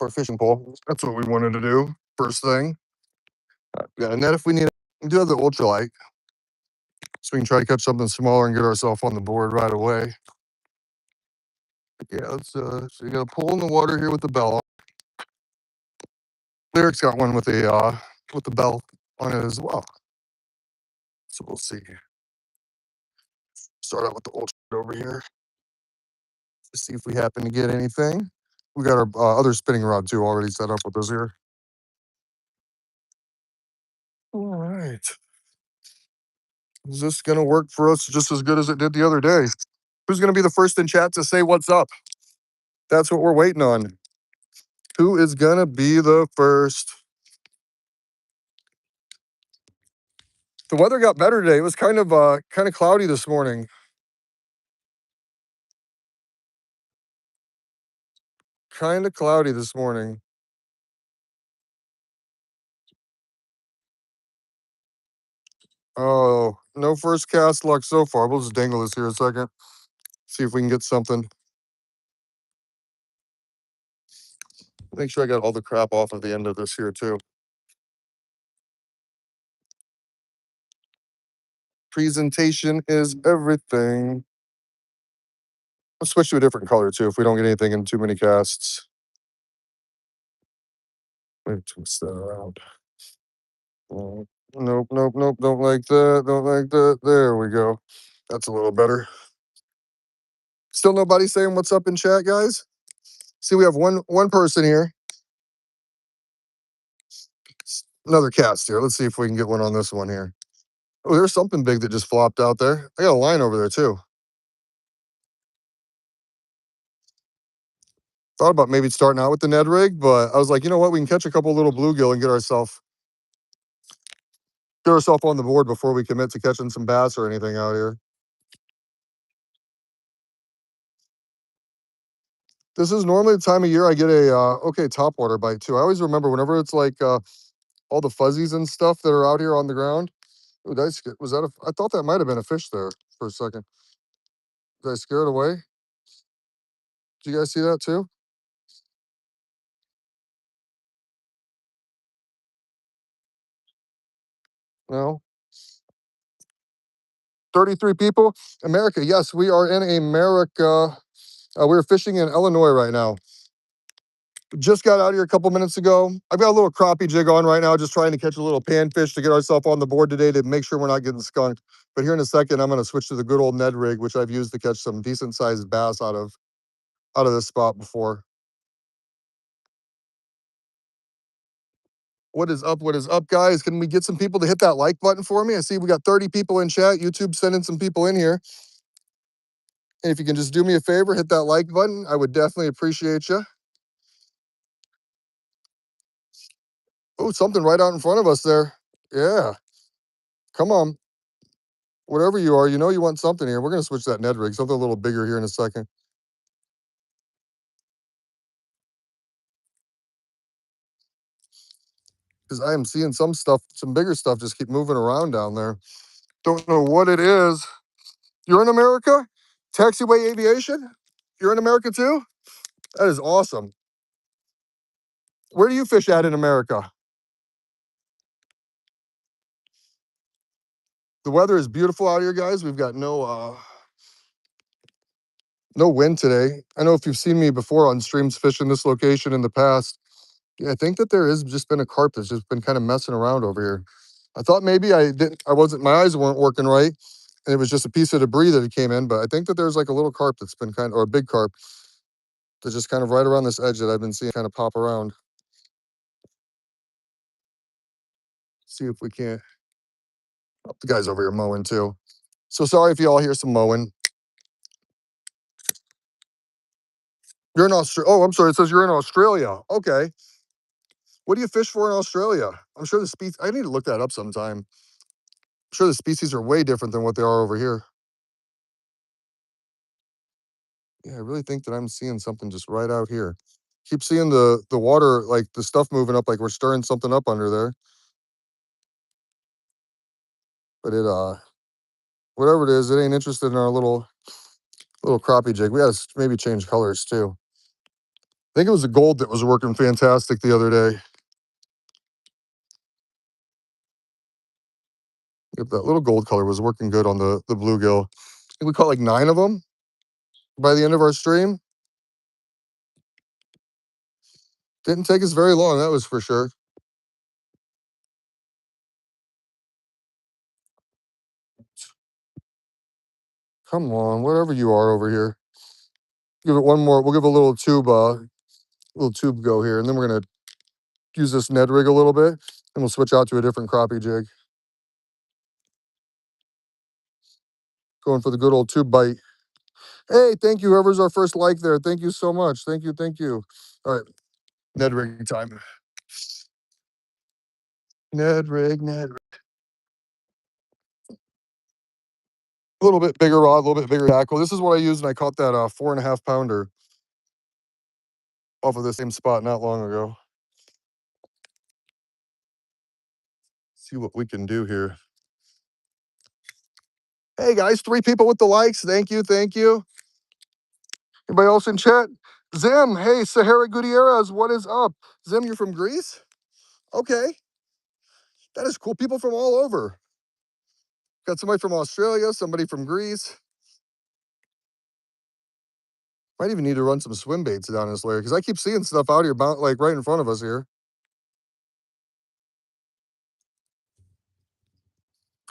our fishing pole. That's what we wanted to do first thing. We got a net if we need it. We do have the ultralight, so we can try to catch something smaller and get ourselves on the board right away. Yeah, let's so you got a pole in the water here with the bell. Lyric's got one with the bell on it as well. So we'll see. Start out with the ultralight over here. Let's see if we happen to get anything. We got our other spinning rod too already set up with us here. All right. Is this gonna work for us just as good as it did the other day? Who's gonna be the first in chat to say what's up? That's what we're waiting on. Who is gonna be the first? The weather got better today. It was kind of cloudy this morning. Kind of cloudy this morning. Oh, no first cast luck so far. We'll just dangle this here a second. See if we can get something. Make sure I got all the crap off of the end of this here too. Presentation is everything. Let's switch to a different color too if we don't get anything in too many casts. Let me twist that around. Oh, nope, nope, nope. Don't like that. Don't like that. There we go. That's a little better. Still nobody saying what's up in chat, guys? See, we have one person here. Another cast here. Let's see if we can get one on this one here. Oh, there's something big that just flopped out there. I got a line over there too. Thought about maybe starting out with the Ned rig, but I was like, you know what? We can catch a couple little bluegill and get ourselves on the board before we commit to catching some bass or anything out here. This is normally the time of year I get a okay topwater bite too. I always remember whenever it's like all the fuzzies and stuff that are out here on the ground. Ooh, was that I thought that might have been a fish there for a second. Did I scare it away? Did you guys see that too? No. 33 people. America. Yes, we are in America. We're fishing in Illinois right now. Just got out here a couple minutes ago. I've got a little crappie jig on right now, just trying to catch a little panfish to get ourselves on the board today to make sure we're not getting skunked. But here in a second, I'm going to switch to the good old Ned rig, which I've used to catch some decent sized bass out of this spot before. What is up? What is up, guys? Can we get some people to hit that like button for me? I see we got 30 people in chat. YouTube sending some people in here. And if you can just do me a favor, hit that like button, I would definitely appreciate you. Oh, something right out in front of us there. Yeah. Come on. Whatever you are, you know you want something here. We're going to switch that Ned rig. Something a little bigger here in a second. Because I am seeing some bigger stuff just keep moving around down there. Don't know what it is. You're in America? Taxiway Aviation? You're in America too? That is awesome. Where do you fish at in America? The weather is beautiful out here, guys. We've got no wind today. I know if you've seen me before on streams fishing this location in the past, yeah, I think that there has just been a carp that's just been kind of messing around over here. I thought maybe my eyes weren't working right, and it was just a piece of debris that it came in, but I think that there's like a little carp that's been or a big carp that's just kind of right around this edge that I've been seeing kind of pop around. See if we can't. Oh, the guy's over here mowing too. So sorry if you all hear some mowing. You're in Australia. Oh, I'm sorry. It says you're in Australia. Okay. What do you fish for in Australia? I'm sure the species, I need to look that up sometime. I'm sure the species are way different than what they are over here. Yeah, I really think that I'm seeing something just right out here. Keep seeing the water, like the stuff moving up, like we're stirring something up under there. But whatever it is, it ain't interested in our little crappie jig. We gotta maybe change colors too. I think it was the gold that was working fantastic the other day. Yep, that little gold color was working good on the bluegill. I think we caught like 9 of them by the end of our stream. Didn't take us very long, that was for sure. Come on, wherever you are over here. Give it one more. We'll give a little tube go here, and then we're gonna use this Ned rig a little bit, and we'll switch out to a different crappie jig. Going for the good old tube bite. Hey, thank you, whoever's our first like there. Thank you so much. Thank you, thank you. All right, Ned rig time. Ned rig, Ned rig. A little bit bigger rod, a little bit bigger tackle. This is what I used, and I caught that 4.5 pounder off of the same spot not long ago. See what we can do here. Hey guys, 3 people with the likes. Thank you, thank you. Anybody else in chat? Zim, hey, Sahara Gutierrez, what is up? Zim, you're from Greece? Okay, that is cool. People from all over. Got somebody from Australia, somebody from Greece. Might even need to run some swim baits down this layer because I keep seeing stuff out here, like right in front of us here.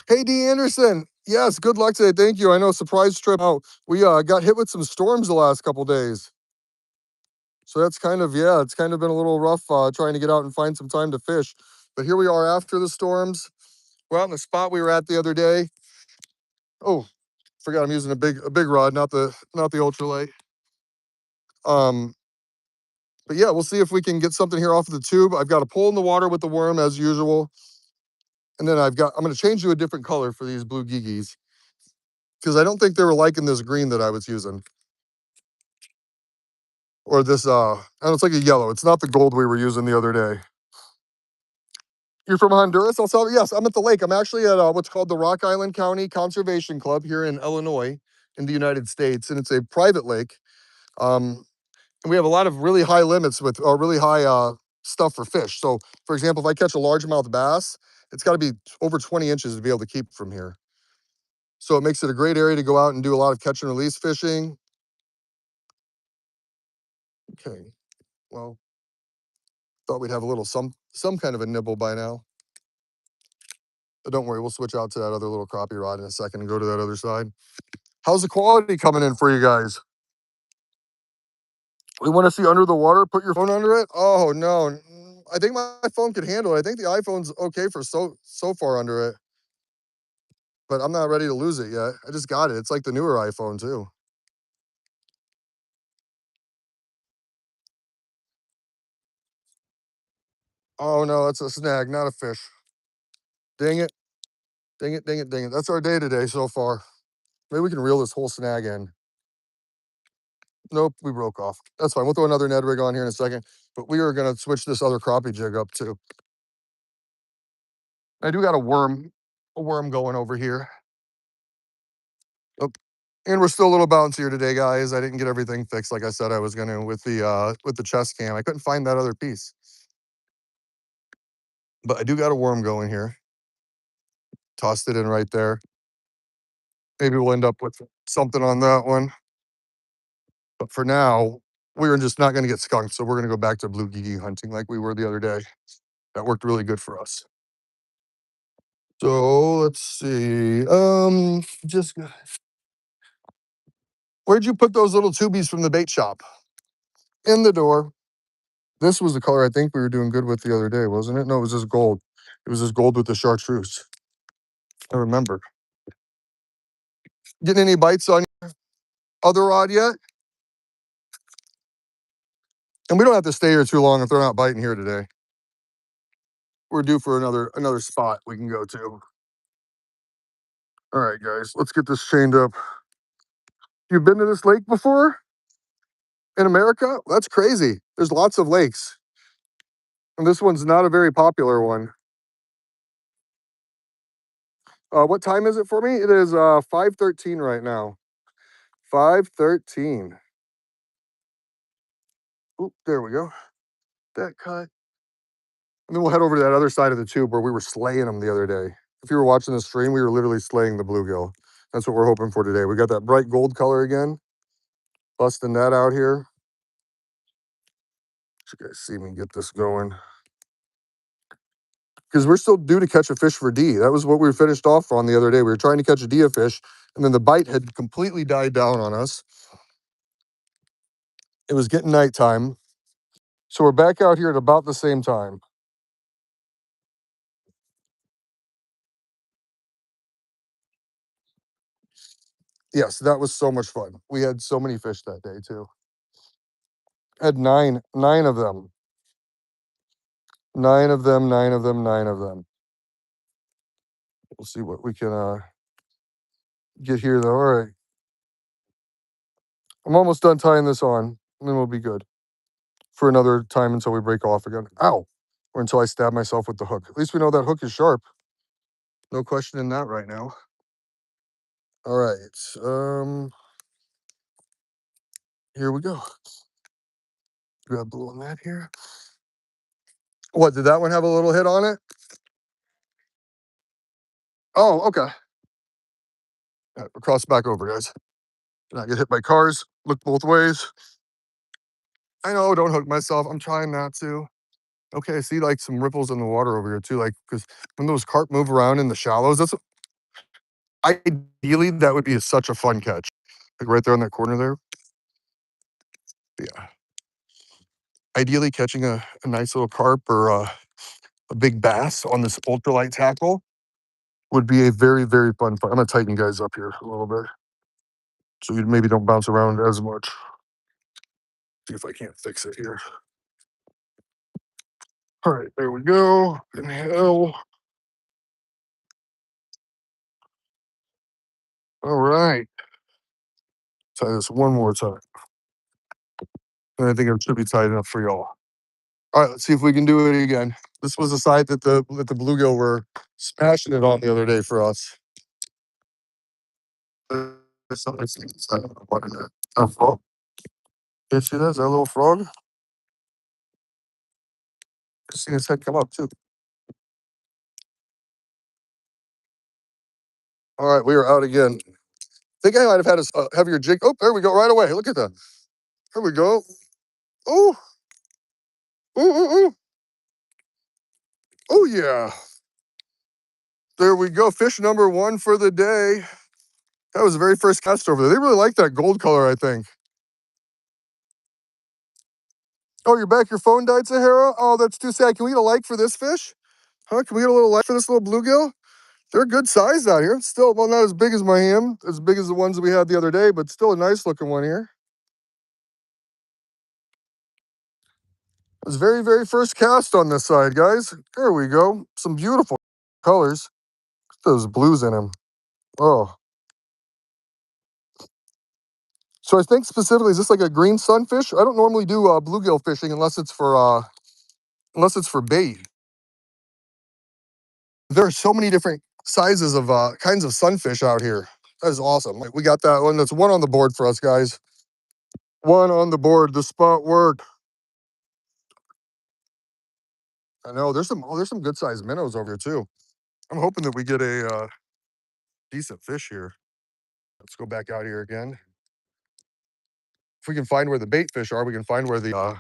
Hey, D. Anderson. Yes, good luck today. Thank you. I know, surprise trip out. We got hit with some storms the last couple days. So that's kind of, yeah, it's kind of been a little rough trying to get out and find some time to fish. But here we are after the storms. We're out in the spot we were at the other day. Oh, forgot I'm using a big rod, not the ultralight. But yeah, we'll see if we can get something here off of the tube. I've got a pole in the water with the worm as usual. And then I'm going to change to a different color for these blue gigis because I don't think they were liking this green that I was using. Or this, and it's like a yellow. It's not the gold we were using the other day. You're from Honduras? I'll tell you, yes, I'm at the lake. I'm actually at what's called the Rock Island County Conservation Club here in Illinois in the United States. And it's a private lake. And we have a lot of really high limits with really high stuff for fish. So for example, if I catch a largemouth bass, it's got to be over 20 inches to be able to keep from here. So it makes it a great area to go out and do a lot of catch and release fishing. Okay, well, thought we'd have a little some kind of a nibble by now. But don't worry, we'll switch out to that other little crappie rod in a second and go to that other side. How's the quality coming in for you guys? We want to see under the water, put your phone under it? Oh no, I think my phone could handle it. I think the iPhone's okay for so far under it. But I'm not ready to lose it yet. I just got it. It's like the newer iPhone too. Oh no, it's a snag, not a fish. Dang it. Dang it, dang it, dang it. That's our day today so far. Maybe we can reel this whole snag in. Nope, we broke off. That's fine. We'll throw another Ned rig on here in a second. But we are gonna switch this other crappie jig up too. I do got a worm going over here. Oh, and we're still a little bouncier today, guys. I didn't get everything fixed like I said I was gonna with the chest cam. I couldn't find that other piece. But I do got a worm going here. Tossed it in right there. Maybe we'll end up with something on that one. But for now, we're just not going to get skunked. So we're going to go back to blue gigi hunting like we were the other day. That worked really good for us. So let's see. Where'd you put those little tubies from the bait shop? In the door. This was the color I think we were doing good with the other day, wasn't it? No, it was just gold. It was just gold with the chartreuse. I remember. Getting any bites on your other rod yet? And we don't have to stay here too long if they're not biting here today. We're due for another spot we can go to. All right, guys, let's get this chained up. You've been to this lake before in America? That's crazy. There's lots of lakes. And this one's not a very popular one. What time is it for me? It is 5:13 right now. 5:13. Oop, there we go. That cut. And then we'll head over to that other side of the tube where we were slaying them the other day. If you were watching the stream, we were literally slaying the bluegill. That's what we're hoping for today. We got that bright gold color again. Busting that out here. You guys see me get this going. Because we're still due to catch a fish for D. That was what we finished off on the other day. We were trying to catch a dia fish, and then the bite had completely died down on us. It was getting nighttime. So we're back out here at about the same time. Yes, that was so much fun. We had so many fish that day too. Had nine of them. Nine of them, nine of them, nine of them. We'll see what we can get here though. All right. I'm almost done tying this on, and then we'll be good for another time until we break off again. Ow. Or until I stab myself with the hook. At least we know that hook is sharp. No question in that right now. All right. Here we go. Grab the little net here. What, did that one have a little hit on it? Oh, okay. All right, we'll cross back over, guys. Not get hit by cars. Look both ways. I know, don't hook myself. I'm trying not to. Okay, I see like some ripples in the water over here too. Like, because when those carp move around in the shallows, ideally that would be such a fun catch. Like right there in that corner there. Yeah. Ideally catching a nice little carp or a big bass on this ultralight tackle would be a very, very fun fight. I'm gonna tighten guys up here a little bit. So you maybe don't bounce around as much. See if I can't fix it here. All right, there we go. Inhale. All right. Try this one more time. And I think it should be tight enough for y'all. All right, let's see if we can do it again. This was the side that the bluegill were smashing it on the other day for us. There's something inside of the water there. A frog. You see that? Is that a little frog? Just seen his head come up too. All right, we are out again. Think I might have had a heavier jig. Oh, there we go, right away. Look at that. There we go. Oh, ooh, ooh, ooh. Oh, yeah. There we go. Fish number one for the day. That was the very first cast over there. They really like that gold color, I think. Oh, you're back. Your phone died, Sahara? Oh, that's too sad. Can we get a like for this fish? Huh? Can we get a little like for this little bluegill? They're good size out here. Still, well, not as big as my ham, as big as the ones that we had the other day, but still a nice looking one here. It was very, very first cast on this side, guys. There we go. Some beautiful colors. Those blues in them. Oh. So I think specifically, is this like a green sunfish? I don't normally do bluegill fishing unless it's for bait. There are so many different sizes of kinds of sunfish out here. That is awesome. Like we got that one. That's one on the board for us, guys. One on the board. The spot work. I know there's some good sized minnows over here too. I'm hoping that we get a decent fish here. Let's go back out here again. If we can find where the bait fish are, we can find where the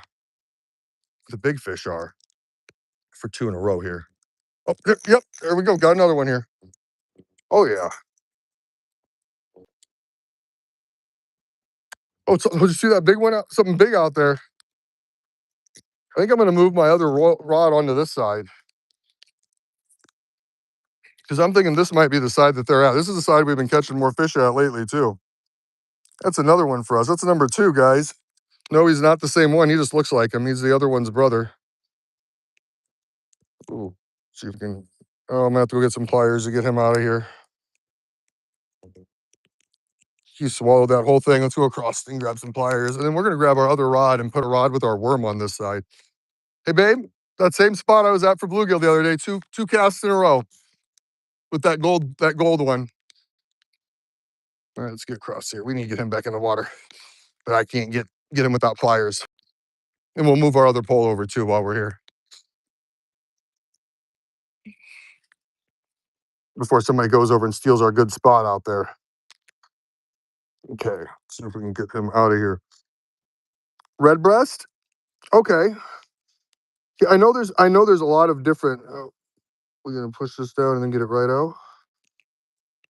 big fish are for two in a row here. Oh, yep, there we go. Got another one here. Oh yeah. Oh, did you see that big one? Something big out there. I think I'm going to move my other rod onto this side because I'm thinking this might be the side that they're at. This is the side we've been catching more fish at lately too. That's another one for us. That's number two, guys. No, he's not the same one. He just looks like him. He's the other one's brother. Ooh, see if we can. Oh, I'm gonna have to go get some pliers to get him out of here. He swallowed that whole thing. Let's go across and grab some pliers, and then we're gonna grab our other rod and put a rod with our worm on this side. Hey, babe, that same spot I was at for bluegill the other day. Two casts in a row with that gold one. All right, let's get across here. We need to get him back in the water, but I can't get him without pliers. And we'll move our other pole over too while we're here before somebody goes over and steals our good spot out there. Okay, see if we can get him out of here. Redbreast? Okay. Yeah, I know there's a lot of different. We're gonna push this down and then get it right out.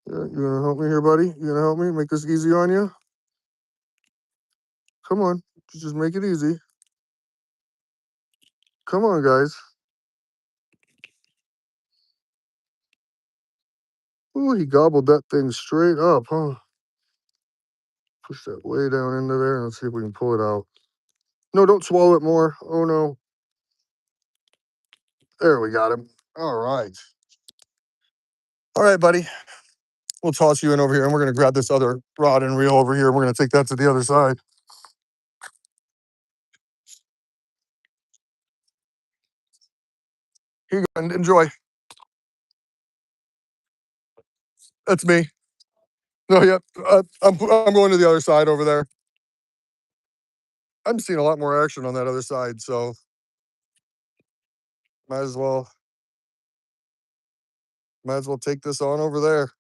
Yeah, you gonna help me here, buddy? You gonna help me make this easy on you? Come on, just make it easy. Come on, guys. Ooh, he gobbled that thing straight up, huh? Push that way down into there and let's see if we can pull it out. No, don't swallow it more. Oh no. There, we got him. All right. All right, buddy. We'll toss you in over here and we're gonna grab this other rod and reel over here and we're gonna take that to the other side. Here you go, and enjoy. That's me. No, yep. I'm going to the other side over there. I'm seeing a lot more action on that other side, so might as well take this on over there.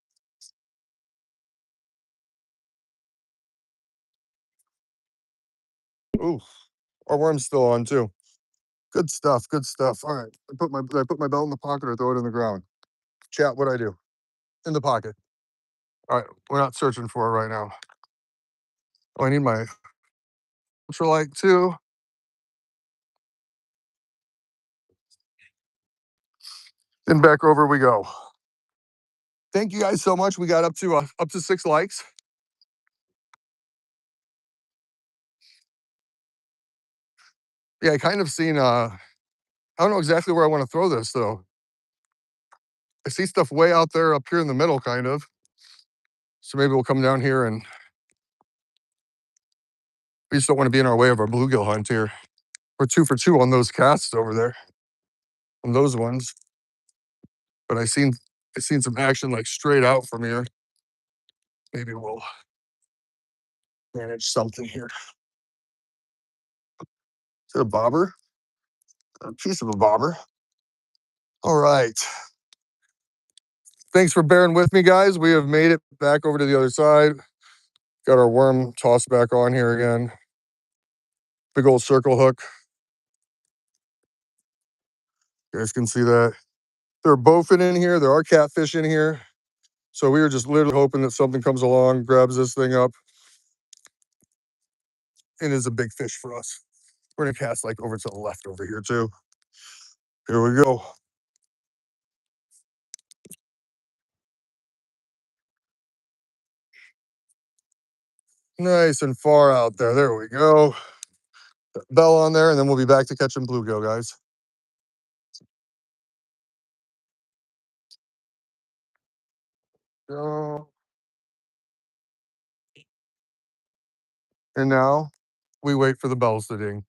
Ooh, our worm's still on too. Good stuff. Good stuff. All right. I put my belt in the pocket or throw it in the ground. Chat, what I do? In the pocket. All right. We're not searching for it right now. Oh, I need my ultralight too. Then back over we go. Thank you guys so much. We got up to 6 likes. Yeah, I kind of seen I don't know exactly where I want to throw this though. I see stuff way out there up here in the middle, kind of. So maybe we'll come down here and we just don't want to be in our way of our bluegill hunt here. We're 2 for 2 on those casts over there, on those ones. But I seen some action like straight out from here. Maybe we'll manage something here. Is it a bobber? A piece of a bobber. All right. Thanks for bearing with me, guys. We have made it back over to the other side. Got our worm tossed back on here again. Big old circle hook. You guys can see that. There are bowfin in here. There are catfish in here. So we were just literally hoping that something comes along, grabs this thing up, and is a big fish for us. We're gonna cast like over to the left over here too. Here we go. Nice and far out there. There we go. Bell on there, and then we'll be back to catching bluegill, guys. Go. And now we wait for the bells to ding.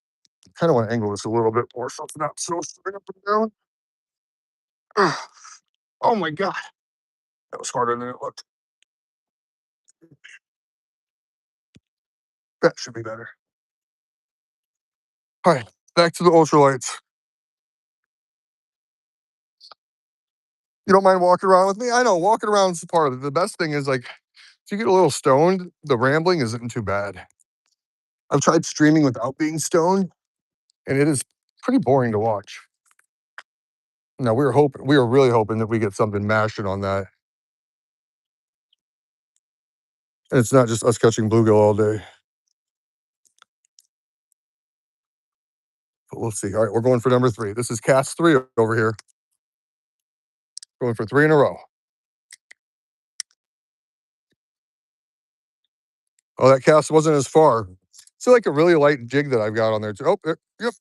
Kind of want to angle this a little bit more so it's not so straight up and down. Ugh. Oh my God. That was harder than it looked. That should be better. All right, back to the ultralights. You don't mind walking around with me? I know walking around is part of it. The best thing is like if you get a little stoned, the rambling isn't too bad. I've tried streaming without being stoned, and it is pretty boring to watch. No, we were really hoping that we get something mashing on that. And it's not just us catching bluegill all day. But we'll see. All right, we're going for number 3. This is cast 3 over here. Going for 3 in a row. Oh, that cast wasn't as far. It's like a really light jig that I've got on there too. Oh, there, yep,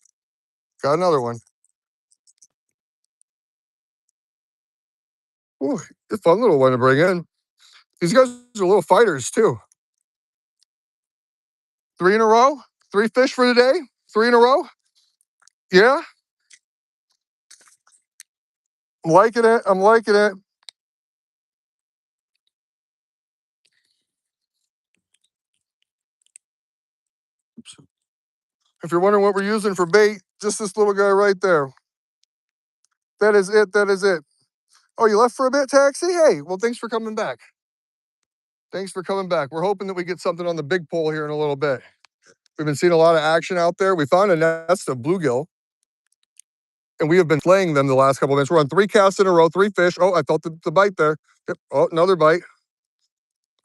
got another one. Ooh, a fun little one to bring in. These guys are little fighters too. 3 in a row? 3 fish for the day? 3 in a row? Yeah, I'm liking it. I'm liking it. If you're wondering what we're using for bait, just this little guy right there. That is it. That is it. Oh, you left for a bit, Taxi? Hey, well, thanks for coming back. Thanks for coming back. We're hoping that we get something on the big pole here in a little bit. We've been seeing a lot of action out there. We found a nest of bluegill, and we have been slaying them the last couple of minutes. We're on 3 casts in a row, 3 fish. Oh, I felt the bite there. Yep. Oh, another bite.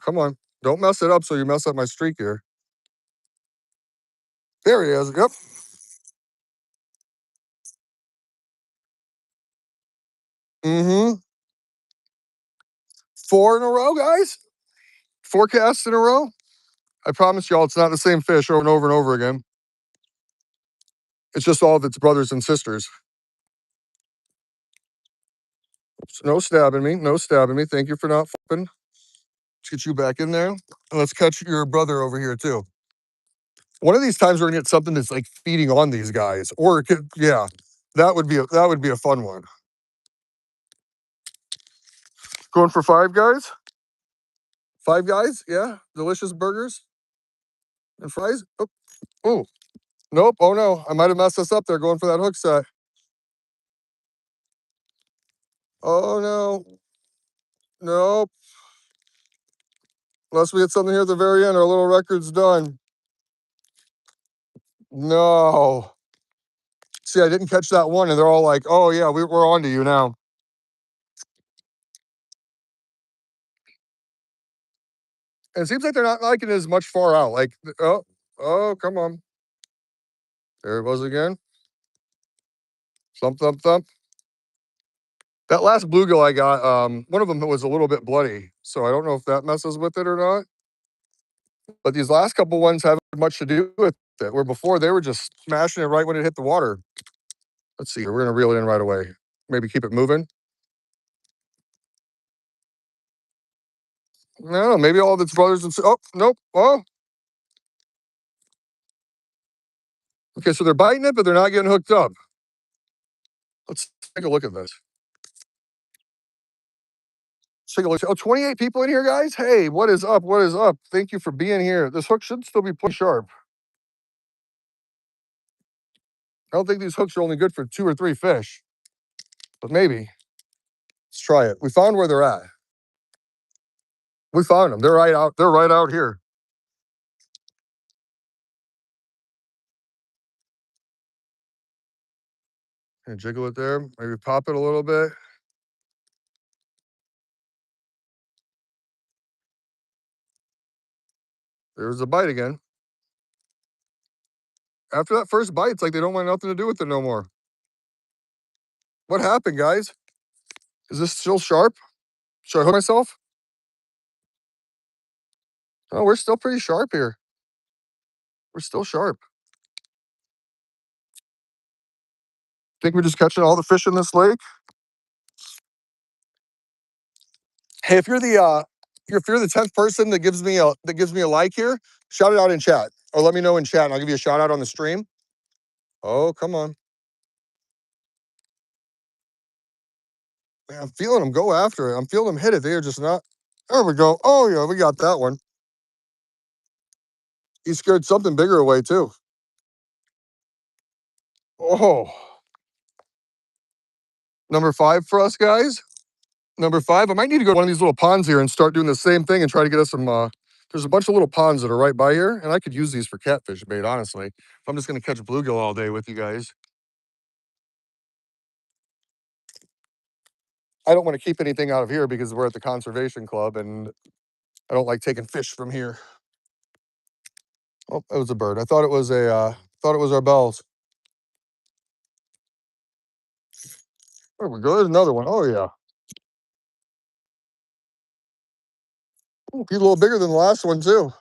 Come on. Don't mess it up so you mess up my streak here. There he is. Yep. Mm-hmm. 4 in a row, guys. 4 casts in a row. I promise y'all it's not the same fish over and over and over again. It's just all of its brothers and sisters. Oops, no stabbing me. No stabbing me. Thank you for not flipping. Let's get you back in there. And let's catch your brother over here too. One of these times we're gonna get something that's like feeding on these guys. Or it could, yeah, that would be a fun one. Going for 5 guys? 5 guys? Yeah. Delicious burgers and fries. Oh, oh. Nope. Oh no. I might have messed us up there going for that hook set. Oh no. Nope. Unless we hit something here at the very end, our little record's done. No. See, I didn't catch that one, and they're all like, oh yeah, we're on to you now. And it seems like they're not liking it as much far out. Like, oh, come on. There it was again. Thump, thump, thump. That last bluegill I got, one of them was a little bit bloody, so I don't know if that messes with it or not. But these last couple ones haven't much to do with it, where before they were just smashing it right when it hit the water. Let's see, we're gonna reel it in right away. Maybe keep it moving. No, maybe all of its brothers and oh, nope. Oh, okay, so they're biting it, but they're not getting hooked up. Let's take a look at this. Let's take a look. Oh, 28 people in here, guys. Hey, what is up? What is up? Thank you for being here. This hook should still be pretty sharp. I don't think these hooks are only good for 2 or 3 fish, but maybe. Let's try it. We found where they're at. We found them. They're right out. They're right out here. And jiggle it there. Maybe pop it a little bit. There's a bite again. After that first bite, it's like they don't want nothing to do with it no more. What happened, guys? Is this still sharp? Should I hook myself? Oh, we're still pretty sharp here. We're still sharp. Think we're just catching all the fish in this lake? Hey, if you're the 10th person that gives me a like here, shout it out in chat. Or let me know in chat and I'll give you a shout out on the stream. Oh, come on. Man, I'm feeling them go after it. I'm feeling them hit it. They are just not. There we go. Oh yeah, we got that one. He scared something bigger away too. Oh, number 5 for us guys. Number 5. I might need to go to one of these little ponds here and start doing the same thing and try to get us some. There's a bunch of little ponds that are right by here, and I could use these for catfish bait. Honestly, if I'm just gonna catch bluegill all day with you guys, I don't want to keep anything out of here because we're at the conservation club, and I don't like taking fish from here. Oh, that was a bird. I thought it was thought it was our bells. There we go. There's another one. Oh yeah. Ooh, he's a little bigger than the last one too.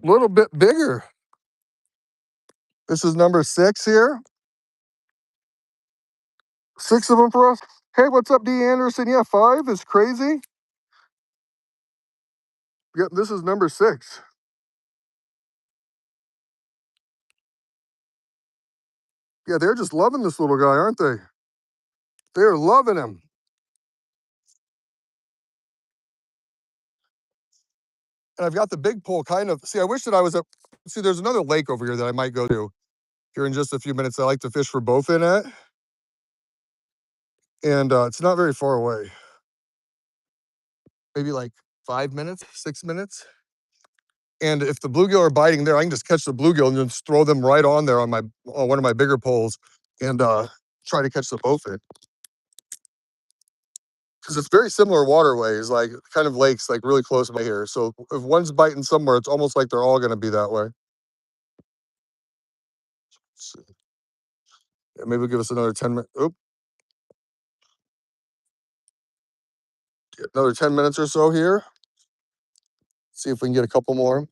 A little bit bigger. This is number 6 here. 6 of them for us. Hey, what's up, D. Anderson? Yeah, 5 is crazy. Yep, this is number 6. Yeah, they're just loving this little guy, aren't they? They're loving him. And I've got the big pole kind of, see, I wish that I was at, see, there's another lake over here that I might go to here in just a few minutes. I like to fish for bowfin at, and it's not very far away. Maybe like 5 minutes, 6 minutes. And if the bluegill are biting there, I can just catch the bluegill and just throw them right on there on my on one of my bigger poles and try to catch the bowfin. Because it's very similar waterways, like kind of lakes, like really close by here. So if one's biting somewhere, it's almost like they're all going to be that way. Let's see. Yeah, maybe we'll give us another 10 minutes. Oop, another 10 minutes or so here. See if we can get a couple more.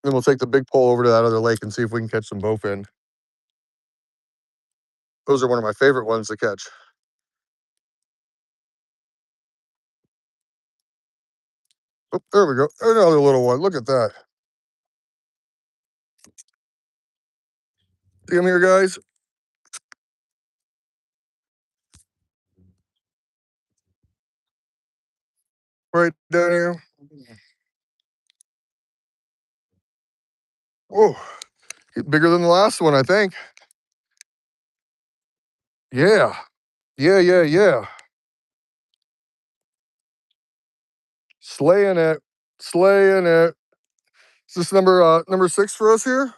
Then we'll take the big pole over to that other lake and see if we can catch some bowfin. Those are one of my favorite ones to catch. Oh, there we go. Another little one. Look at that. See him here, guys? Right down here. Oh, bigger than the last one, I think. Yeah. Yeah. Slaying it. Slaying it. Is this number 6 for us here?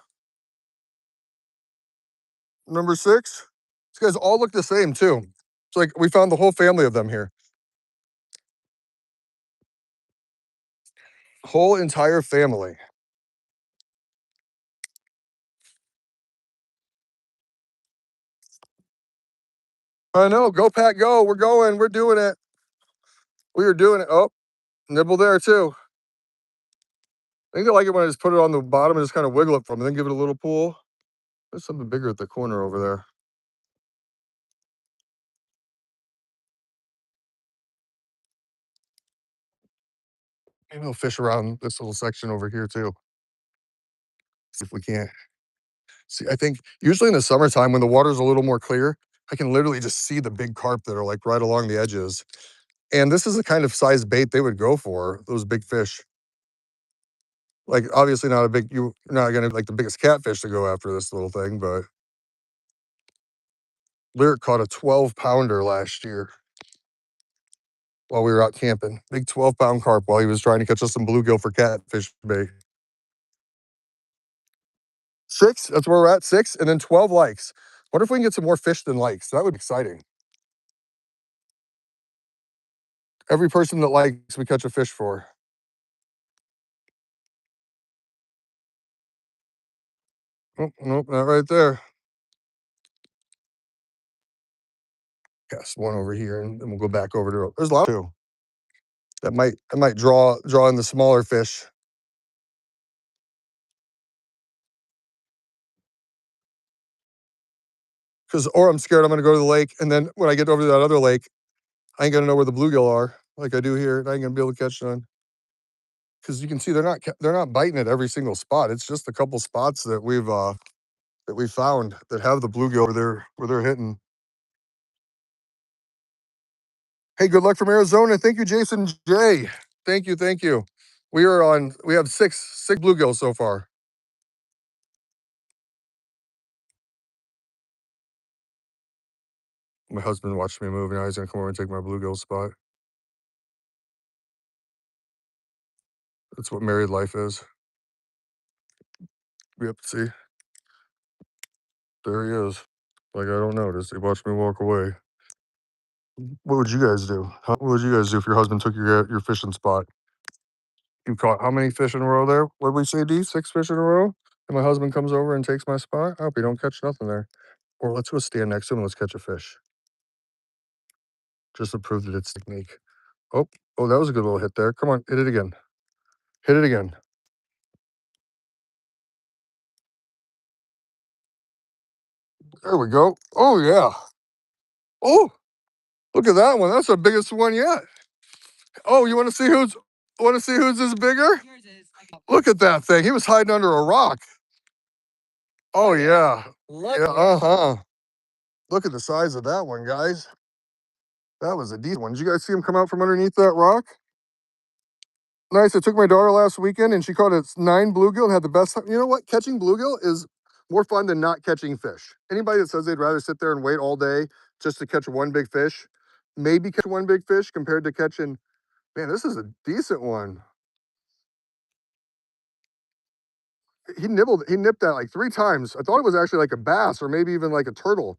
Number 6? These guys all look the same too. It's like we found the whole family of them here. Whole entire family. I know. Go, Pat, go. We're going. We're doing it. We are doing it. Oh, nibble there too. I think they like it when I just put it on the bottom and just kind of wiggle it from it, then give it a little pull. There's something bigger at the corner over there. Maybe we'll fish around this little section over here too. See if we can't. See, I think usually in the summertime when the water's a little more clear, I can literally just see the big carp that are like right along the edges. And this is the kind of size bait they would go for, those big fish. Like obviously not a big, you're not gonna like the biggest catfish to go after this little thing, but Lyric caught a 12-pounder last year while we were out camping. Big 12-pound carp while he was trying to catch us some bluegill for catfish bait. 6, that's where we're at, 6, and then 12 likes. Wonder if we can get some more fish than likes. That would be exciting. Every person that likes, we catch a fish for. Oh, nope, not right there. Cast one over here, and then we'll go back over to. There's a lot too. That might draw in the smaller fish. Because or I'm scared I'm gonna go to the lake, and then when I get over to that other lake, I ain't gonna know where the bluegill are like I do here, and I ain't gonna be able to catch none. Because you can see they're not biting at every single spot. It's just a couple spots that we found that have the bluegill where they're hitting. Hey, good luck from Arizona. Thank you, Jason J. Thank you, thank you. We have six bluegills so far. My husband watched me move, and now he's gonna come over and take my bluegill spot. That's what married life is. Yep, see, there he is. Like I don't notice. He watched me walk away. What would you guys do? What would you guys do if your husband took your fishing spot? You caught how many fish in a row there? What did we say, D? 6 fish in a row? And my husband comes over and takes my spot? I hope he don't catch nothing there. Or let's go stand next to him and let's catch a fish. Just to prove that it's technique. Oh, that was a good little hit there. Come on, hit it again. Hit it again. There we go. Oh yeah. Oh, look at that one. That's the biggest one yet. Oh, you want to see who's is bigger? Look at that thing. He was hiding under a rock. Oh yeah. Yeah, uh-huh. Look at the size of that one, guys. That was a decent one. Did you guys see him come out from underneath that rock? Nice. I took my daughter last weekend and she caught a 9 bluegill and had the best time. You know what? Catching bluegill is more fun than not catching fish. Anybody that says they'd rather sit there and wait all day just to catch one big fish, maybe catch one big fish compared to catching, man, this is a decent one. He nipped that like 3 times. I thought it was actually like a bass or maybe even like a turtle.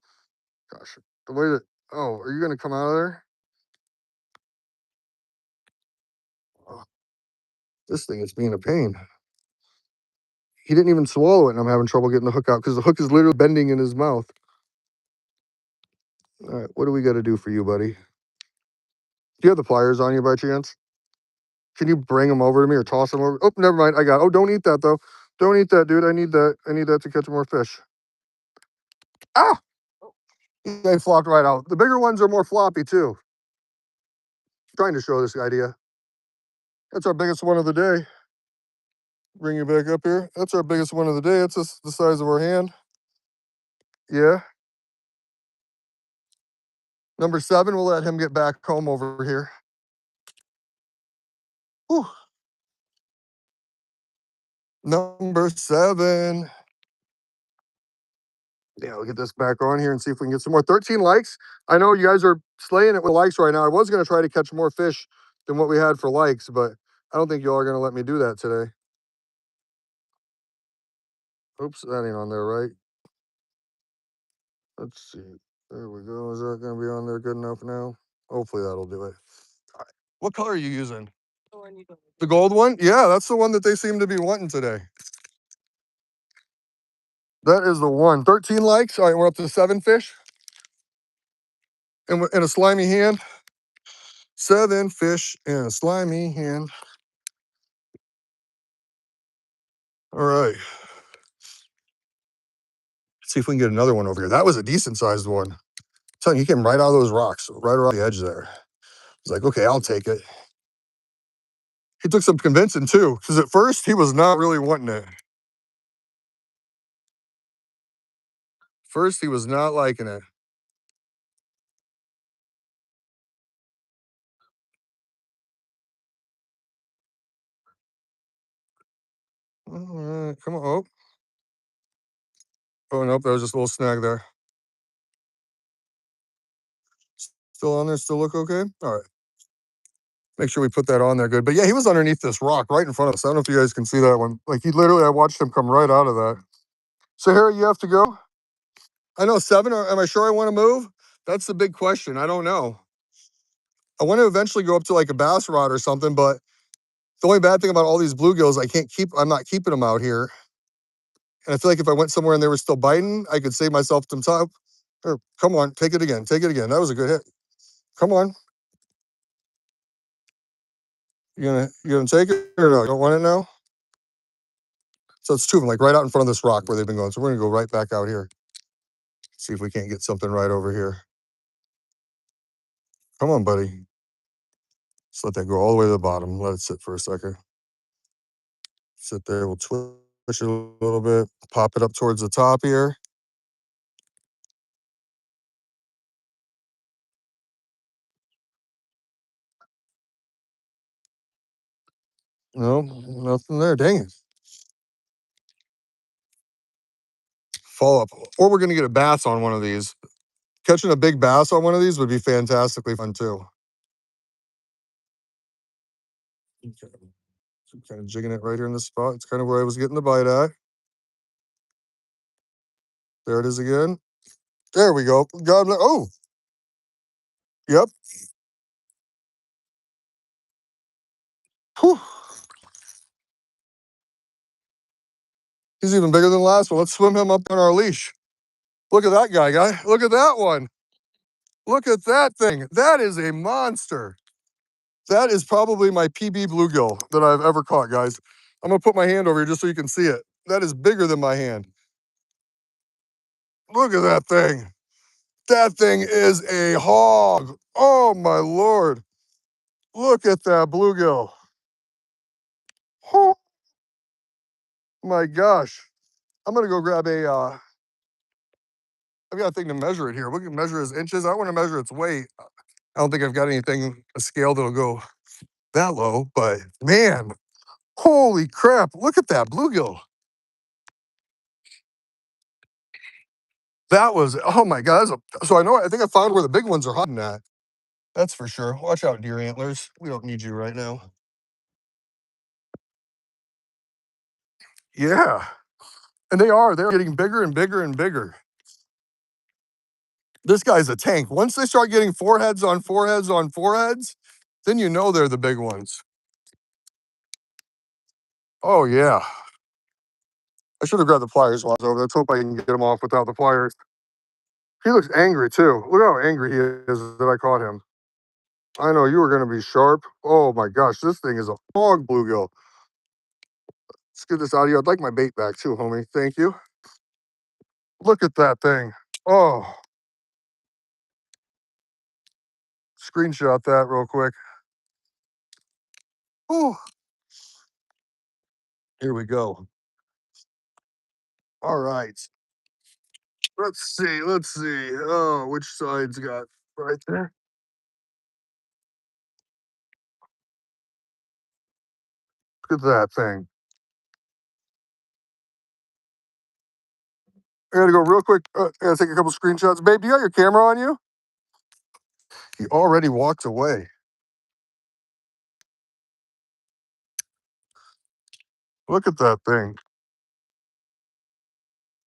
Gosh, the way that, oh, are you going to come out of there? Oh, this thing is being a pain. He didn't even swallow it, and I'm having trouble getting the hook out because the hook is literally bending in his mouth. All right, what do we got to do for you, buddy? Do you have the pliers on you by chance? Can you bring them over to me or toss them over? Oh, never mind. I got. Oh, don't eat that though. Don't eat that, dude. I need that. I need that to catch more fish. Ah! They flopped right out. The bigger ones are more floppy too. Trying to show this idea. That's our biggest one of the day. Bring you back up here. That's our biggest one of the day. It's the size of our hand. Yeah. Number 7, we'll let him get back home over here. Whew. Number 7. Yeah, we'll get this back on here and see if we can get some more. 13 likes. I know you guys are slaying it with likes right now. I was going to try to catch more fish than what we had for likes, but I don't think y'all are going to let me do that today. Oops, that ain't on there, right? Let's see. There we go. Is that going to be on there good enough now? Hopefully that'll do it. All right. What color are you using? The gold one? Yeah, that's the one that they seem to be wanting today. That is the one. 13 likes. All right, we're up to 7 fish. And in a slimy hand. 7 fish in a slimy hand. All right. Let's see if we can get another one over here. That was a decent sized one. I'm telling you, he came right out of those rocks, right around the edge there. He's like, okay, I'll take it. He took some convincing too, because at first he was not really wanting it. First, he was not liking it. Come on. Oh. Oh, nope. There was just a little snag there. Still on there? Still look okay? All right. Make sure we put that on there good. But yeah, he was underneath this rock right in front of us. I don't know if you guys can see that one. Like he literally, I watched him come right out of that. So Harry, you have to go. I know 7. Am I sure I want to move? That's the big question. I don't know. I want to eventually go up to like a bass rod or something, but the only bad thing about all these bluegills, I'm not keeping them out here. And I feel like if I went somewhere and they were still biting, I could save myself some time. Or, come on, take it again. Take it again. That was a good hit. Come on. You gonna take it or no? You don't want it now? So it's 2 of them, like right out in front of this rock where they've been going. So we're gonna go right back out here. See if we can't get something right over here. Come on, buddy. Just let that go all the way to the bottom. Let it sit for a second. Sit there. We'll twitch it a little bit. Pop it up towards the top here. No, nothing there. Dang it. Follow up. Or we're gonna get a bass on one of these. Catching a big bass on one of these would be fantastically fun too. Okay. So kind of jigging it right here in this spot. It's kind of where I was getting the bite at. There it is again. There we go. God bless. Oh, yep. Whew. He's even bigger than the last one. Let's swim him up on our leash. Look at that guy. Look at that one. Look at that thing. That is a monster. That is probably my PB bluegill that I've ever caught, guys. I'm gonna put my hand over here just so you can see it. That is bigger than my hand. Look at that thing. That thing is a hog. Oh my Lord. Look at that bluegill. Oh my gosh. I'm gonna go grab I've got a thing to measure it here. We can measure his inches. I want to measure its weight. I don't think I've got anything, a scale that'll go that low, but man, holy crap, look at that bluegill. That was, oh my God. So I think I found where the big ones are hiding at. That's for sure. Watch out, deer antlers. We don't need you right now. Yeah. And they're getting bigger and bigger and bigger. This guy's a tank. Once they start getting foreheads on foreheads on foreheads, then you know they're the big ones. Oh, yeah. I should have grabbed the pliers while I was over. Let's hope I can get him off without the pliers. He looks angry too. Look how angry he is that I caught him. I know you were going to be sharp. Oh my gosh, this thing is a hog bluegill. Let's get this out of you. I'd like my bait back too, homie. Thank you. Look at that thing. Oh, screenshot that real quick. Oh, here we go. All right. Let's see. Let's see. Oh, which side's got right there? Look at that thing. I gotta go real quick. I gotta take a couple screenshots. Babe, do you got your camera on you? He already walked away. Look at that thing.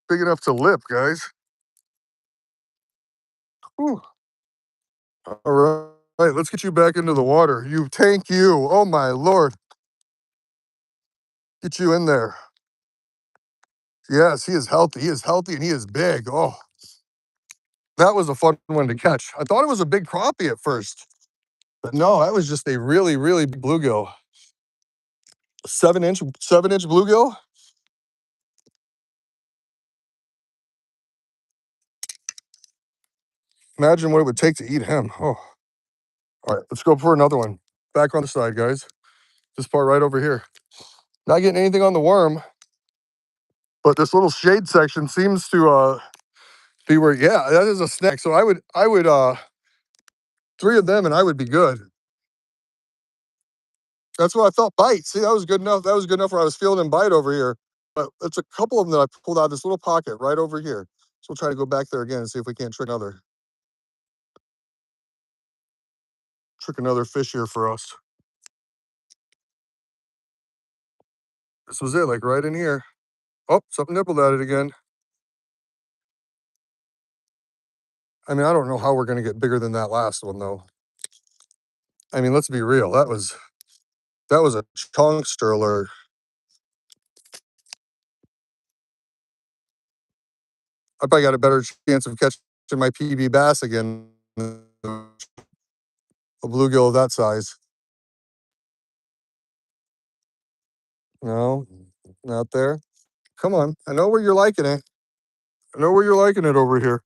Big enough to lip, guys. Whew. All right, let's get you back into the water. You tank you. Oh my Lord. Get you in there. Yes, he is healthy. He is healthy and he is big. Oh, that was a fun one to catch. I thought it was a big crappie at first, but no, that was just a really, really big bluegill. 7-inch bluegill. Imagine what it would take to eat him. Oh, all right, let's go for another one. Back on the side, guys. This part right over here. Not getting anything on the worm, but this little shade section seems to be where, yeah, that is a snack. So I would 3 of them and I would be good. That's what I felt. Bite. See, that was good enough. That was good enough where I was feeling him bite over here. But it's a couple of them that I pulled out of this little pocket right over here. So we'll try to go back there again and see if we can't trick another fish here for us. This was it, like right in here. Oh, something nibbled at it again. I mean, I don't know how we're gonna get bigger than that last one though. I mean, let's be real. That was a chunkster alert. I probably got a better chance of catching my PB bass again than a bluegill of that size. No, not there. Come on. I know where you're liking it. I know where you're liking it over here.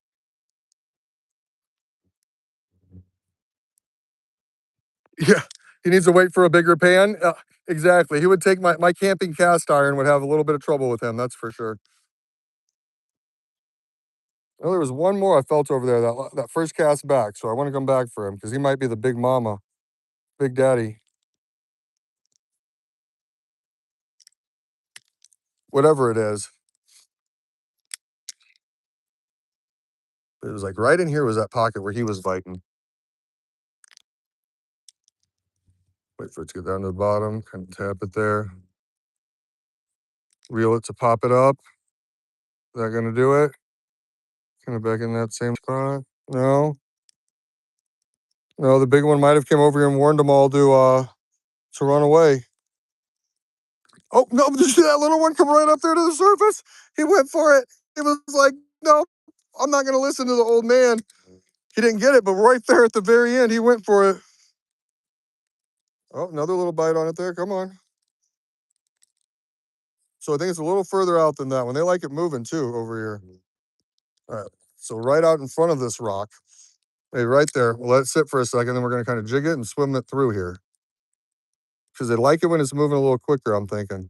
Yeah. He needs to wait for a bigger pan. Exactly. He would take my camping cast iron would have a little bit of trouble with him. That's for sure. Well, there was one more I felt over there that first cast back. So I want to come back for him because he might be the big mama, big daddy, whatever it is. It was like right in here was that pocket where he was biting. Wait for it to get down to the bottom, kind of tap it there. Reel it to pop it up. Is that gonna do it? Kind of back in that same spot. No. No, the big one might have came over here and warned them all to run away. Oh no, did you see that little one come right up there to the surface? He went for it. He was like, no, I'm not gonna listen to the old man. He didn't get it, but right there at the very end, he went for it. Oh, another little bite on it there. Come on. So I think it's a little further out than that one. They like it moving too over here. All right. So right out in front of this rock. Hey, right there. We'll let it sit for a second, then we're gonna kind of jig it and swim it through here. Because they like it when it's moving a little quicker, I'm thinking.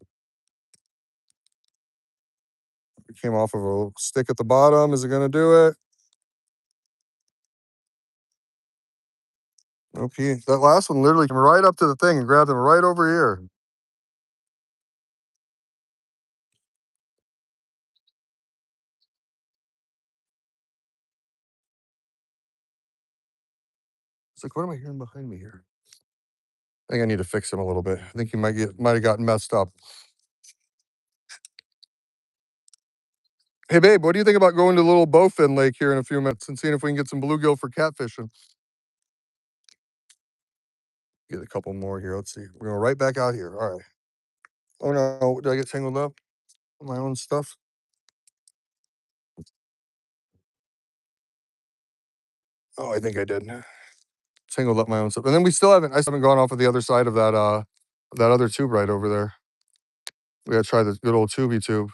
It came off of a little stick at the bottom. Is it gonna do it? Okay, that last one literally came right up to the thing and grabbed him right over here. It's like, what am I hearing behind me here? I think I need to fix him a little bit. I think he might have gotten messed up. Hey babe, what do you think about going to Little Bowfin Lake here in a few minutes and seeing if we can get some bluegill for catfishing? Get a couple more here. Let's see. We're going right back out here. All right. Oh no, did I get tangled up? My own stuff? Oh, I think I did. Tangled up my own stuff. And then I still haven't gone off of the other side of that other tube right over there. We gotta try the good old tubey tube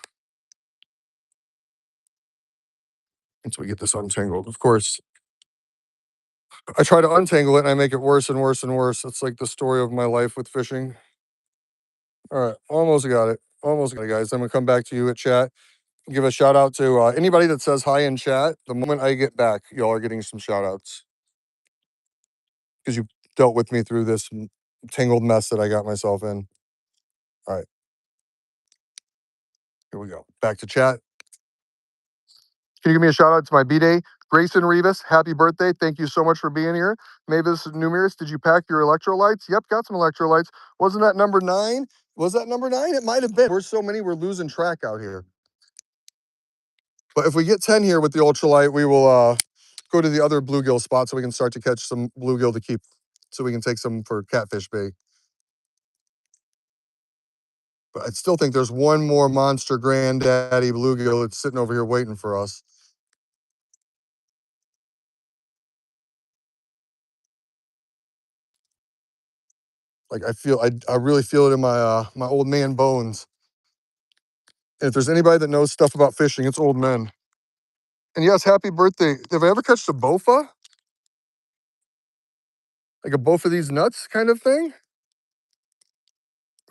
until we get this untangled. Of course, I try to untangle it and I make it worse and worse and worse. It's like the story of my life with fishing. All right, almost got it. Almost got it, guys. I'm gonna come back to you at chat. Give a shout out to anybody that says hi in chat. The moment I get back, y'all are getting some shout outs because you dealt with me through this tangled mess that I got myself in. All right, here we go. Back to chat. Can you give me a shout out to my B-Day? Grayson Rivas, happy birthday. Thank you so much for being here. Mavis Numerous, did you pack your electrolytes? Yep, got some electrolytes. Wasn't that number 9? Was that number 9? It might have been. We're so many, we're losing track out here. But if we get 10 here with the ultralight, we will go to the other bluegill spot so we can start to catch some bluegill to keep, so we can take some for catfish bait. But I still think there's one more monster granddaddy bluegill that's sitting over here waiting for us. Like I really feel it in my old man bones. And if there's anybody that knows stuff about fishing, it's old men. And yes, happy birthday. Have I ever catched a bofa? Like a bofa these nuts kind of thing?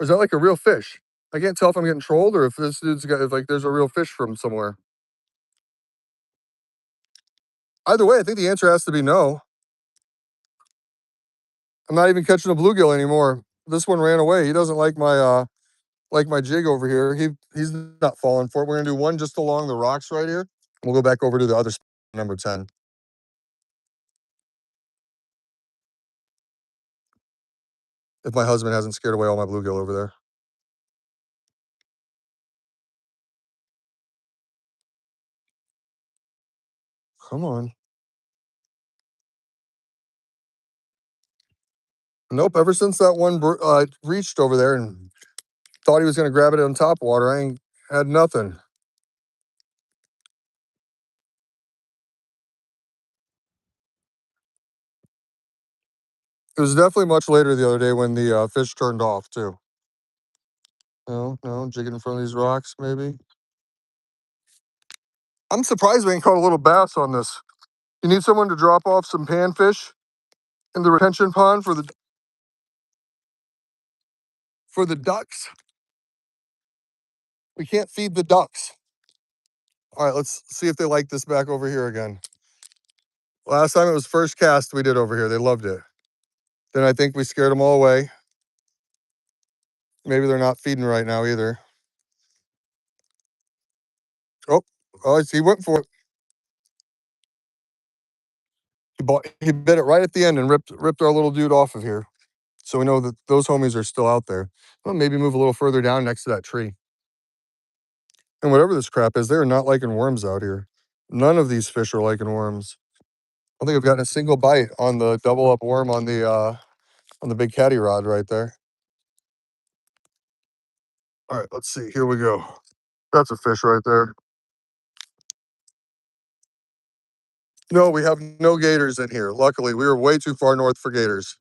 Or is that like a real fish? I can't tell if I'm getting trolled or if this dude's got, if like there's a real fish from somewhere. Either way, I think the answer has to be no. I'm not even catching a bluegill anymore. This one ran away. He doesn't like my jig over here. He's not falling for it. We're gonna do one just along the rocks right here. We'll go back over to the other spot, number 10. If my husband hasn't scared away all my bluegill over there. Come on. Nope. Ever since that one reached over there and thought he was going to grab it on top water, I ain't had nothing. It was definitely much later the other day when the fish turned off too. No, no, jigging in front of these rocks, maybe. I'm surprised we ain't caught a little bass on this. You need someone to drop off some panfish in the retention pond for the ducks. We can't feed the ducks. All right, let's see if they like this back over here again. Last time it was first cast we did over here. They loved it. Then I think we scared them all away. Maybe they're not feeding right now either. Oh, oh, he went for it. He bit it right at the end and ripped our little dude off of here. So we know that those homies are still out there. Well, maybe move a little further down next to that tree. And whatever this crap is, they're not liking worms out here. None of these fish are liking worms. I don't think I've gotten a single bite on the double up worm on the big caddy rod right there. All right, let's see. Here we go. That's a fish right there. No, we have no gators in here. Luckily, we were way too far north for gators.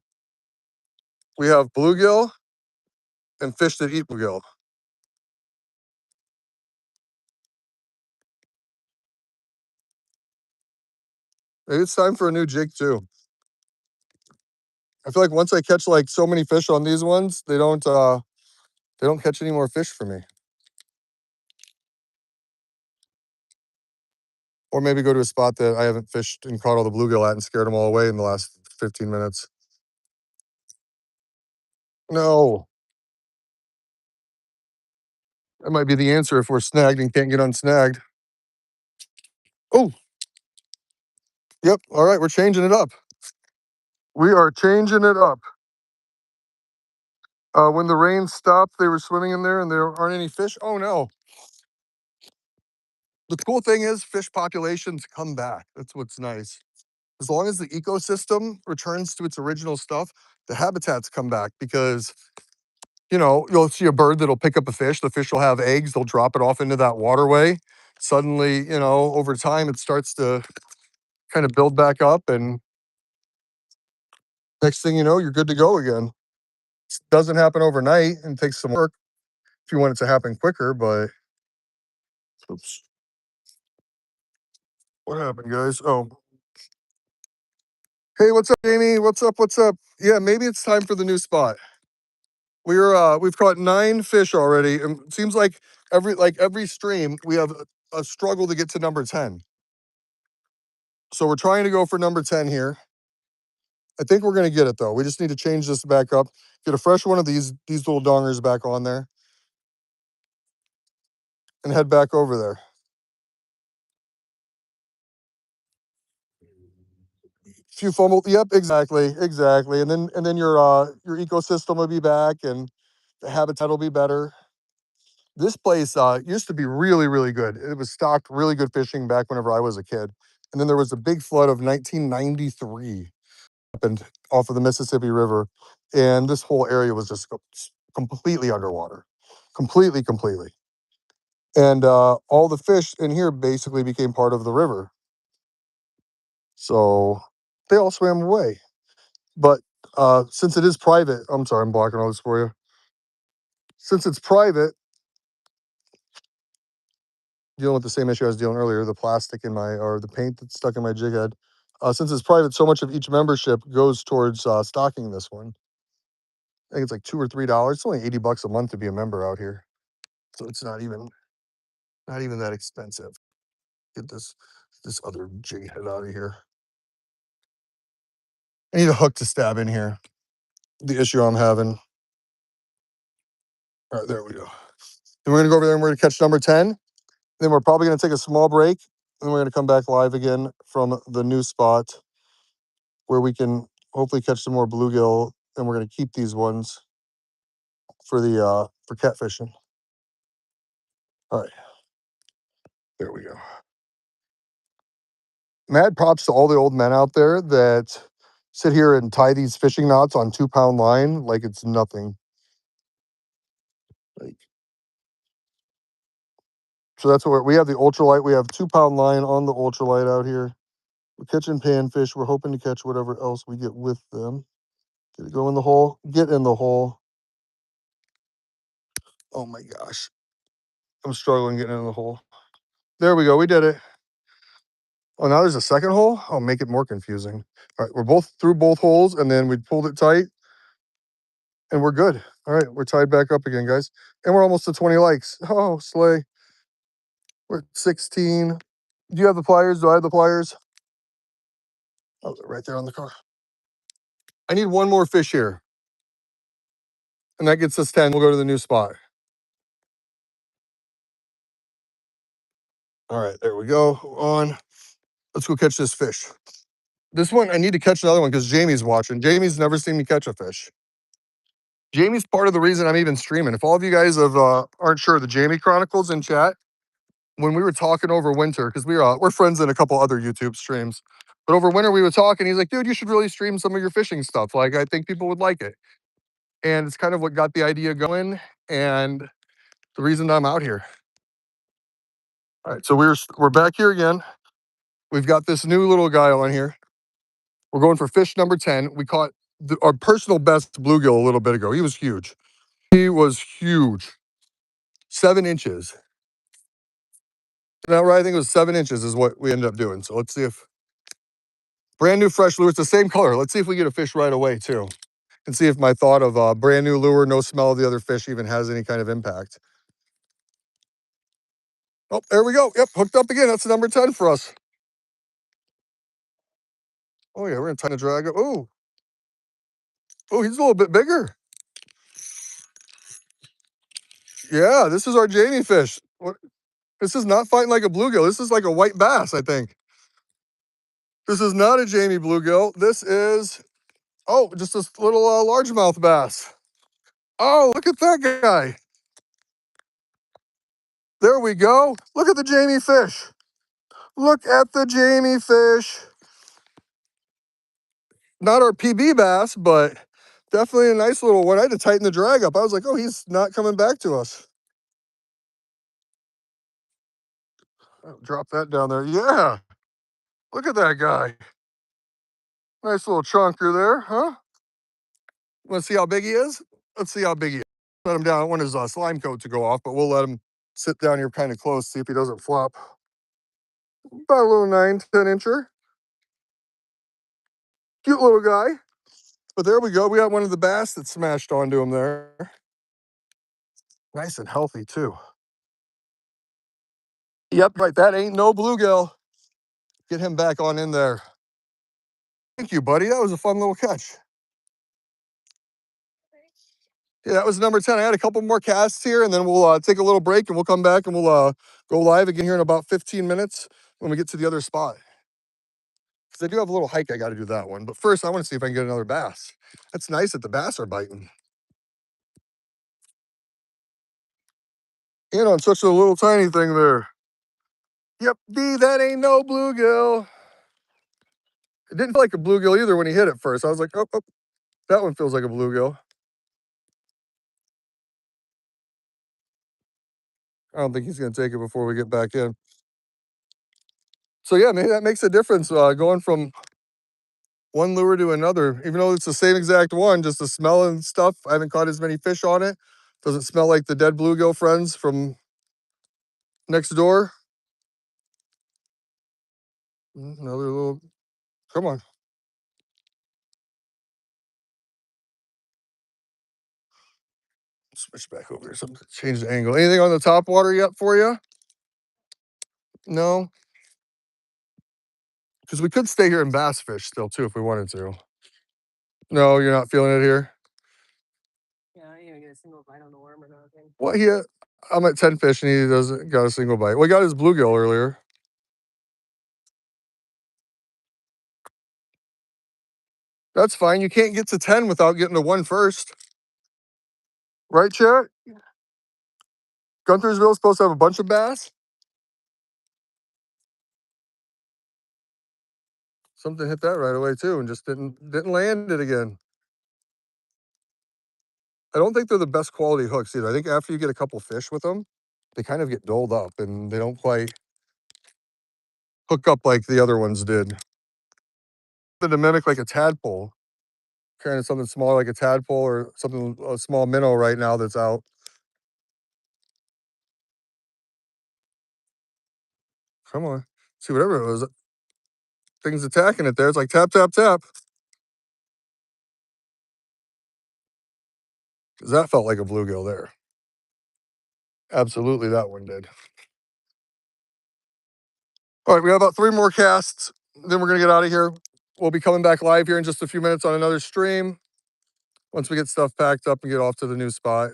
We have bluegill and fish that eat bluegill. Maybe it's time for a new jig too. I feel like once I catch like so many fish on these ones, they don't catch any more fish for me. Or maybe go to a spot that I haven't fished and caught all the bluegill at and scared them all away in the last 15 minutes. No, that might be the answer if we're snagged and can't get unsnagged. Oh, yep. All right, we're changing it up. We are changing it up. When the rain stopped, they were swimming in there and there aren't any fish. Oh no. The cool thing is fish populations come back. That's what's nice. As long as the ecosystem returns to its original stuff, the habitats come back because, you'll see a bird that'll pick up a fish. The fish will have eggs. They'll drop it off into that waterway. Suddenly, over time, it starts to kind of build back up. And next thing you know, you're good to go again. It doesn't happen overnight and takes some work if you want it to happen quicker. But, oops, what happened, guys? Oh, hey, what's up, Jamie? What's up? What's up? Yeah, maybe it's time for the new spot. We've caught 9 fish already, and it seems like every stream we have a struggle to get to number 10. So we're trying to go for number 10 here. I think we're gonna get it though. We just need to change this back up. Get a fresh one of these little dongers back on there, and head back over there. If you fumble, yep, exactly, and then your ecosystem will be back, and the habitat will be better. This place used to be really, really good. It was stocked really good fishing back whenever I was a kid. And then there was a big flood of 1993 happened off of the Mississippi River. And this whole area was just completely underwater. Completely. And all the fish in here basically became part of the river. So they all swam away. But since it is private, I'm sorry, I'm blocking all this for you. Since it's private, dealing with the same issue I was dealing earlier, the plastic in or the paint that's stuck in my jig head. Since it's private, so much of each membership goes towards stocking this one. I think it's like $2 or $3. It's only $80 a month to be a member out here, so it's not even that expensive. Get this other jig head out of here. I need a hook to stab in here. The issue I'm having. All right, there we go. Then we're gonna go over there and we're gonna catch number 10. Then we're probably gonna take a small break, and we're gonna come back live again from the new spot where we can hopefully catch some more bluegill, and we're gonna keep these ones for catfishing. All right, there we go. Mad props to all the old men out there that sit here and tie these fishing knots on 2-pound line like it's nothing. Like, so that's what we have the ultralight. We have 2-pound line on the ultralight out here. We're catching panfish. We're hoping to catch whatever else we get with them. Did it go in the hole? Get in the hole. Oh my gosh. I'm struggling getting in the hole. There we go. We did it. Oh, now there's a second hole? I'll make it more confusing. All right, we're both through both holes, and then we pulled it tight, and we're good. All right, we're tied back up again, guys. And we're almost to 20 likes. Oh, slay. We're at 16. Do you have the pliers? Do I have the pliers? Oh, they're right there on the car. I need one more fish here. And that gets us 10. We'll go to the new spot. All right, there we go. On. Let's go catch this fish. This one, I need to catch another one because Jamie's watching. Jamie's never seen me catch a fish. Jamie's part of the reason I'm even streaming. If all of you guys aren't sure, the Jamie Chronicles in chat, when we were talking over winter, because we're friends in a couple other YouTube streams, but over winter we were talking. He's like, dude, you should really stream some of your fishing stuff. Like, I think people would like it. And it's kind of what got the idea going and the reason I'm out here. All right, so we're back here again. We've got this new little guy on here. We're going for fish number 10. We caught our personal best bluegill a little bit ago. He was huge. He was huge. 7 inches. Now, right, I think it was 7 inches is what we ended up doing. So let's see if brand new fresh lure. It's the same color. Let's see if we get a fish right away too, and see if my thought of brand new lure, no smell of the other fish even has any kind of impact. Oh, there we go. Yep, hooked up again. That's number 10 for us. Oh yeah, we're gonna try to drag it. Oh, he's a little bit bigger. Yeah, this is our Jamie fish. This is not fighting like a bluegill. This is like a white bass, I think. This is not a Jamie bluegill. This is, oh, just this little largemouth bass. Oh, look at that guy. There we go. Look at the Jamie fish. Look at the Jamie fish. Not our PB bass, but definitely a nice little one. I had to tighten the drag up. I was like, oh, he's not coming back to us. Oh, drop that down there. Yeah. Look at that guy. Nice little chunker there, huh? Want to see how big he is? Let's see how big he is. Let him down. I want his slime coat to go off, but we'll let him sit down here kind of close, see if he doesn't flop. About a little 9-10 incher. Cute little guy. But there we go. We got one of the bass that smashed onto him there. Nice and healthy, too. Yep, right. That ain't no bluegill. Get him back on in there. Thank you, buddy. That was a fun little catch. Yeah, that was number 10. I had a couple more casts here, and then we'll take a little break, and we'll come back, and we'll go live again here in about 15 minutes when we get to the other spot. Because I do have a little hike I got to do that one. But first, I want to see if I can get another bass. That's nice that the bass are biting. And on such a little tiny thing there. Yep, D, that ain't no bluegill. It didn't feel like a bluegill either when he hit it first. I was like, oh, oh, that one feels like a bluegill. I don't think he's going to take it before we get back in. So yeah, maybe that makes a difference going from one lure to another. Even though it's the same exact one, just the smell and stuff. I haven't caught as many fish on it. Doesn't smell like the dead bluegill friends from next door. Another little, come on. Switch back over here. Something change the angle. Anything on the top water yet for you? No, because we could stay here and bass fish still too if we wanted to. No, you're not feeling it here. Yeah, I didn't even get a single bite on the worm or nothing. Well, I'm at 10 fish and he doesn't got a single bite. Well, he got his bluegill earlier. That's fine. You can't get to 10 without getting to 1 first. Right, Chet? Guntersville is supposed to have a bunch of bass. Something hit that right away too and just didn't land it again. I don't think they're the best quality hooks either. I think after you get a couple fish with them, they kind of get dulled up and they don't quite hook up like the other ones did. To mimic like a tadpole, kind of something small like a tadpole or something, a small minnow right now that's out. Come on, see whatever it was. Things attacking it there. It's like tap, tap, tap. Because that felt like a bluegill there. Absolutely, that one did. All right, we got about 3 more casts. Then we're gonna get out of here. We'll be coming back live here in just a few minutes on another stream. Once we get stuff packed up and get off to the new spot,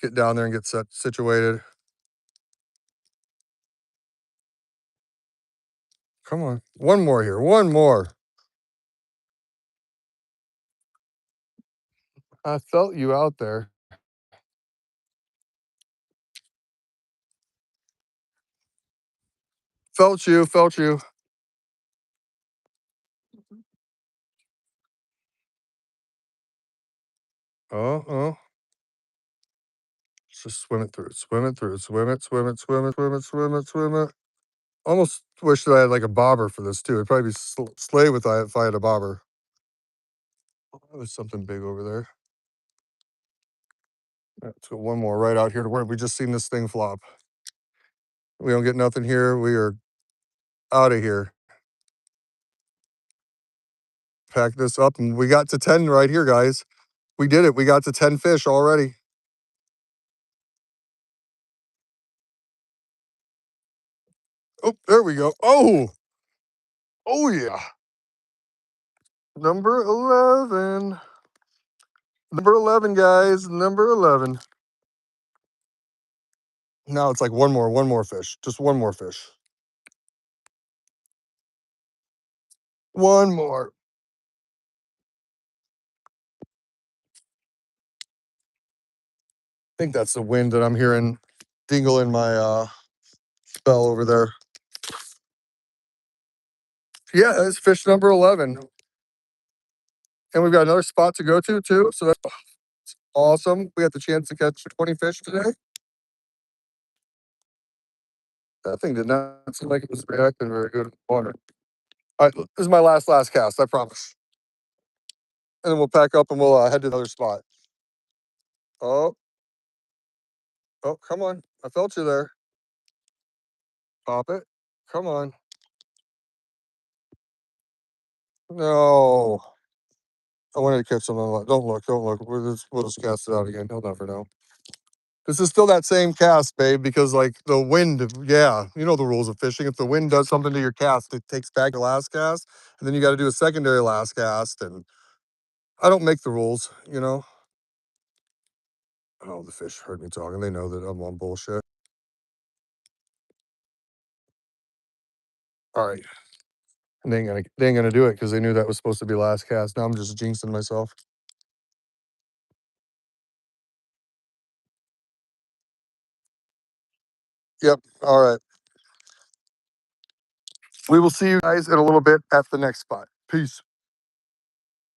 get down there and get situated. Come on, one more here, one more. I felt you out there. Felt you, felt you. Oh, oh. Just swim it through, swim it through, swim it, swim it, swim it, swim it, swim it, swim it. Almost wish that I had like a bobber for this too. It'd probably be slay with if I had a bobber. Oh, there's something big over there. Let's go one more right out here to where we just seen this thing flop. We don't get nothing here. We are out of here. Pack this up and we got to 10 right here, guys. We did it. We got to 10 fish already. Oh, there we go. Oh, oh yeah. Number 11. Number 11, guys. Number 11. Now it's like one more fish. Just one more fish. One more. I think that's the wind that I'm hearing dingle in my bell over there. Yeah, it's fish number 11. And we've got another spot to go to too. So that's awesome. We got the chance to catch 20 fish today. That thing did not seem like it was reacting very good in the water. All right, this is my last cast, I promise. And then we'll pack up and we'll head to another spot. Oh, oh, come on. I felt you there. Pop it. Come on. No. I wanted to catch something. Don't look. Don't look. We'll just cast it out again. He'll never know. This is still that same cast, babe, because like the wind, yeah, you know the rules of fishing. If the wind does something to your cast, it takes back the last cast, and then you got to do a secondary last cast. And I don't make the rules, you know. Oh, the fish heard me talking. They know that I'm on bullshit. All right. And they ain't gonna do it because they knew that was supposed to be last cast. Now I'm just jinxing myself. Yep. All right. We will see you guys in a little bit at the next spot. Peace.